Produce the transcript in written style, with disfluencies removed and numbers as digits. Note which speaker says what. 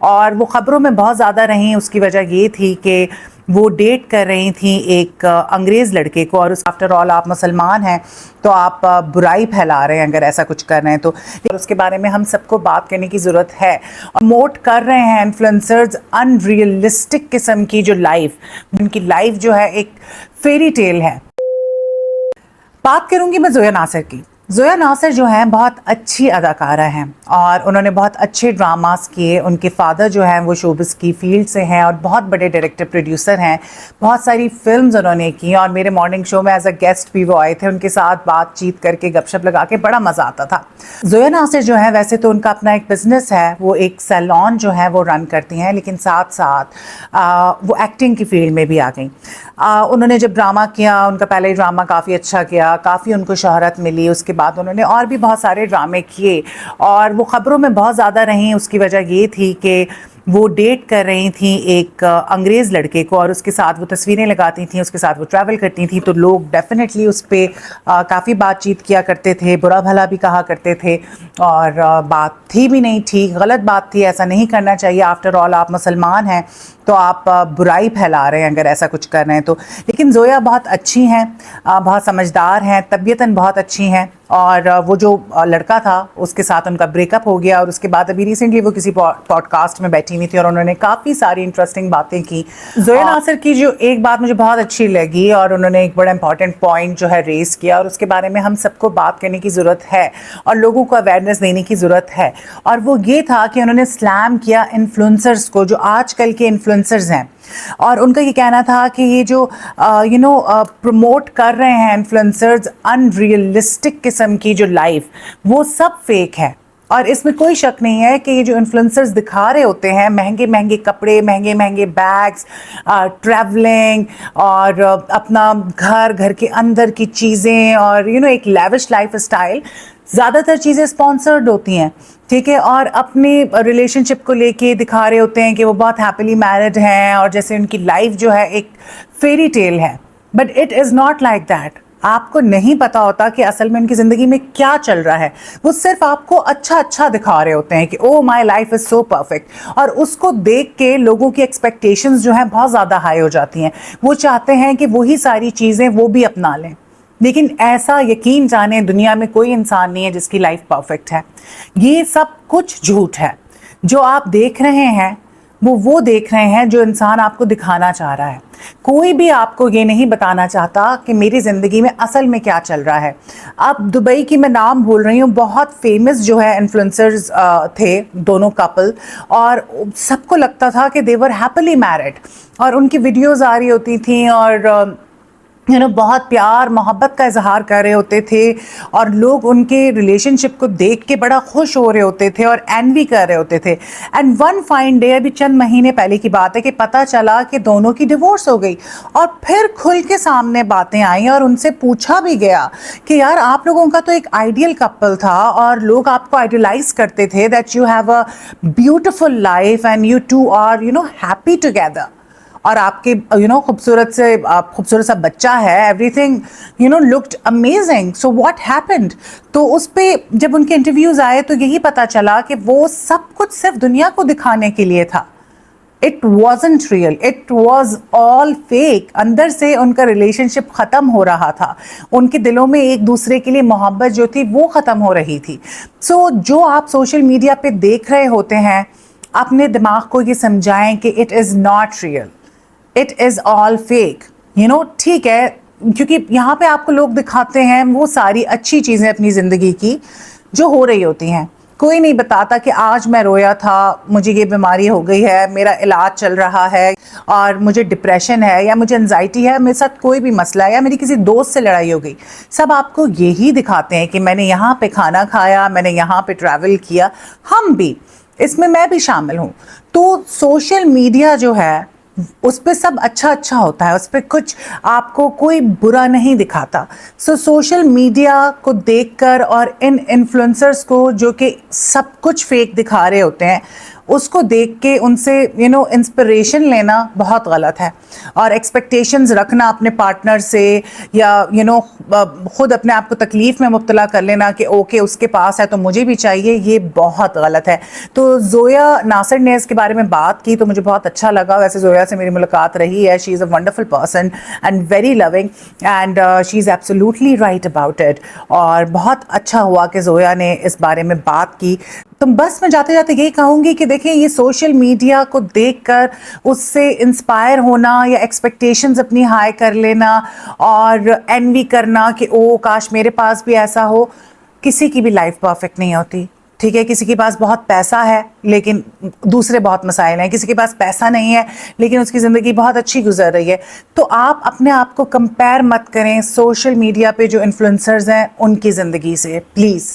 Speaker 1: اور وہ خبروں میں بہت زیادہ رہیں. اس کی وجہ یہ تھی کہ وہ ڈیٹ کر رہی تھیں ایک انگریز لڑکے کو, اور آفٹر آل آپ مسلمان ہیں تو آپ برائی پھیلا رہے ہیں اگر ایسا کچھ کر رہے ہیں تو. اس کے بارے میں ہم سب کو بات کرنے کی ضرورت ہے. پروموٹ کر رہے ہیں انفلوئنسرز ان ریئلسٹک قسم کی جو لائف, ان کی لائف جو ہے ایک فیری ٹیل ہے. بات کروں گی میں زویا ناصر کی. زویا ناصر جو ہیں بہت اچھی اداکارہ ہیں اور انہوں نے بہت اچھے ڈراماز کیے. ان کے فادر جو ہیں وہ شوبز کی فیلڈ سے ہیں اور بہت بڑے ڈائریکٹر پروڈیوسر ہیں. بہت ساری فلمز انہوں نے کی اور میرے مارننگ شو میں ایز اے گیسٹ بھی وہ آئے تھے. ان کے ساتھ بات چیت کر کے گپ شپ لگا کے بڑا مزہ آتا تھا. زویا ناصر جو ہیں ویسے تو ان کا اپنا ایک بزنس ہے, وہ ایک سیلون جو ہے وہ رن کرتی ہیں, لیکن ساتھ ساتھ وہ ایکٹنگ کی فیلڈ میں بھی آ گئیں. انہوں نے جب ڈرامہ کیا, ان کا پہلے ڈرامہ کافی اچھا کیا, کافی ان کو شہرت ملی. اس کے بعد انہوں نے اور بھی بہت سارے ڈرامے کیے اور وہ خبروں میں بہت زیادہ رہیں. اس کی وجہ یہ تھی کہ وہ ڈیٹ کر رہی تھیں ایک انگریز لڑکے کو اور اس کے ساتھ وہ تصویریں لگاتی تھیں, اس کے ساتھ وہ ٹریول کرتی تھیں. تو لوگ ڈیفینیٹلی اس پہ کافی بات چیت کیا کرتے تھے, برا بھلا بھی کہا کرتے تھے, اور بات تھی بھی نہیں ٹھیک, غلط بات تھی, ایسا نہیں کرنا چاہیے. آفٹر آل آپ مسلمان ہیں تو آپ برائی پھیلا رہے ہیں اگر ایسا کچھ کر رہے ہیں تو. لیکن زویا بہت اچھی ہیں, بہت سمجھدار ہیں, طبیعتاً بہت اچھی ہیں. اور وہ جو لڑکا تھا اس کے ساتھ ان کا بریک اپ ہو گیا, اور اس کے بعد ابھی ریسنٹلی وہ کسی پوڈ کاسٹ میں بیٹھی ہوئی تھی اور انہوں نے کافی ساری انٹرسٹنگ باتیں کی. زویا ناصر کی جو ایک بات مجھے بہت اچھی لگی اور انہوں نے ایک بڑا امپورٹنٹ پوائنٹ جو ہے ریز کیا, اور اس کے بارے میں ہم سب کو بات کرنے کی ضرورت ہے اور لوگوں کو اویئرنیس دینے کی ضرورت ہے. اور وہ یہ تھا کہ انہوں نے سلام کیا انفلوئنسرز کو, جو آج کل کے انفلوئنسرز ہیں. اور ان کا یہ کہنا تھا کہ یہ جو پروموٹ کر رہے ہیں انفلوئنسرز ان ریئلسٹک قسم کی جو لائف, وہ سب فیک ہے. اور اس میں کوئی شک نہیں ہے کہ یہ جو انفلوئنسرز دکھا رہے ہوتے ہیں مہنگے مہنگے کپڑے, مہنگے مہنگے بیگز, ٹریولنگ اور اپنا گھر کے اندر کی چیزیں اور ایک لیوش لائف اسٹائل, زیادہ تر چیزیں اسپانسرڈ ہوتی ہیں, ٹھیک ہے, اور اپنی ریلیشن شپ کو لے کے دکھا رہے ہوتے ہیں کہ وہ بہت ہیپیلی میرڈ ہیں اور جیسے ان کی لائف جو ہے ایک فیری ٹیل ہے. But it is not like that. آپ کو نہیں پتا ہوتا کہ اصل میں ان کی زندگی میں کیا چل رہا ہے. وہ صرف آپ کو اچھا دکھا رہے ہوتے ہیں کہ او my life is so perfect, اور اس کو دیکھ کے لوگوں کی ایکسپیکٹیشنز جو ہیں بہت زیادہ ہائی ہو جاتی ہیں. وہ چاہتے ہیں کہ وہی ساری چیزیں وہ بھی اپنا لیں. لیکن ایسا یقین جانیں دنیا میں کوئی انسان نہیں ہے جس کی لائف پرفیکٹ ہے. یہ سب کچھ جھوٹ ہے. جو آپ دیکھ رہے ہیں وہ دیکھ رہے ہیں جو انسان آپ کو دکھانا چاہ رہا ہے. کوئی بھی آپ کو یہ نہیں بتانا چاہتا کہ میری زندگی میں اصل میں کیا چل رہا ہے. اب دبئی کی میں نام بھول رہی ہوں, بہت فیمس جو ہے انفلوئنسرز تھے دونوں کپل, اور سب کو لگتا تھا کہ they were happily married, اور ان کی ویڈیوز آ رہی ہوتی تھیں اور بہت پیار محبت کا اظہار کر رہے ہوتے تھے, اور لوگ ان کے ریلیشن شپ کو دیکھ کے بڑا خوش ہو رہے ہوتے تھے اور انوی کر رہے ہوتے تھے. اینڈ ون فائن ڈے, ابھی چند مہینے پہلے کی بات ہے, کہ پتہ چلا کہ دونوں کی ڈیورس ہو گئی. اور پھر کھل کے سامنے باتیں آئیں اور ان سے پوچھا بھی گیا کہ یار آپ لوگوں کا تو ایک آئیڈیل کپل تھا اور لوگ آپ کو آئیڈیلائز کرتے تھے that you have a beautiful life and you two are happy together, اور آپ کے خوبصورت سا بچہ ہے, everything looked amazing, so what happened. تو اس پہ جب ان کے انٹرویوز آئے تو یہی پتا چلا کہ وہ سب کچھ صرف دنیا کو دکھانے کے لیے تھا. It wasn't real, it was all fake. اندر سے ان کا ریلیشن شپ ختم ہو رہا تھا, ان کے دلوں میں ایک دوسرے کے لیے محبت جو تھی وہ ختم ہو رہی تھی. سو جو آپ سوشل میڈیا پہ دیکھ رہے ہوتے ہیں, اپنے دماغ کو یہ سمجھائیں کہ it is not real, it is all fake. ٹھیک ہے, کیونکہ یہاں پہ آپ کو لوگ دکھاتے ہیں وہ ساری اچھی چیزیں اپنی زندگی کی جو ہو رہی ہوتی ہیں. کوئی نہیں بتاتا کہ آج میں رویا تھا, مجھے یہ بیماری ہو گئی ہے, میرا علاج چل رہا ہے, اور مجھے ڈپریشن ہے, یا مجھے انزائٹی ہے, میرے ساتھ کوئی بھی مسئلہ ہے, یا میری کسی دوست سے لڑائی ہو گئی. سب آپ کو یہی دکھاتے ہیں کہ میں نے یہاں پہ کھانا کھایا, میں نے یہاں پہ ٹریول کیا. ہم بھی اس میں بھی شامل ہوں. تو سوشل میڈیا جو ہے اس پہ سب اچھا ہوتا ہے, اس پہ کچھ آپ کو کوئی برا نہیں دکھاتا. سو سوشل میڈیا کو دیکھ کر اور ان انفلوئنسرز کو جو کہ سب کچھ فیک دکھا رہے ہوتے ہیں, اس کو دیکھ کے ان سے انسپریشن لینا بہت غلط ہے، اور ایکسپیکٹیشنز رکھنا اپنے پارٹنر سے، یا خود اپنے آپ کو تکلیف میں مبتلا کر لینا کہ اوکے اس کے پاس ہے تو مجھے بھی چاہیے، یہ بہت غلط ہے۔ تو زویا ناصر نے اس کے بارے میں بات کی تو مجھے بہت اچھا لگا۔ ویسے زویا سے میری ملاقات رہی ہے، she is a wonderful person and very loving, and she is absolutely right about it, اور بہت اچھا ہوا کہ زویا نے اس بارے میں بات کی۔ تو بس میں جاتے جاتے یہی کہوں گی کہ دیکھیں، یہ سوشل میڈیا کو دیکھ کر اس سے انسپائر ہونا یا ایکسپیکٹیشنز اپنی ہائی کر لینا اور انوی کرنا کہ او کاش میرے پاس بھی ایسا ہو، کسی کی بھی لائف پرفیکٹ نہیں ہوتی، ٹھیک ہے؟ کسی کے پاس بہت پیسہ ہے لیکن دوسرے بہت مسائل ہیں، کسی کے پاس پیسہ نہیں ہے لیکن اس کی زندگی بہت اچھی گزر رہی ہے۔ تو آپ اپنے آپ کو کمپیئر مت کریں سوشل میڈیا پہ جو انفلوئنسرز ہیں ان کی زندگی سے، پلیز۔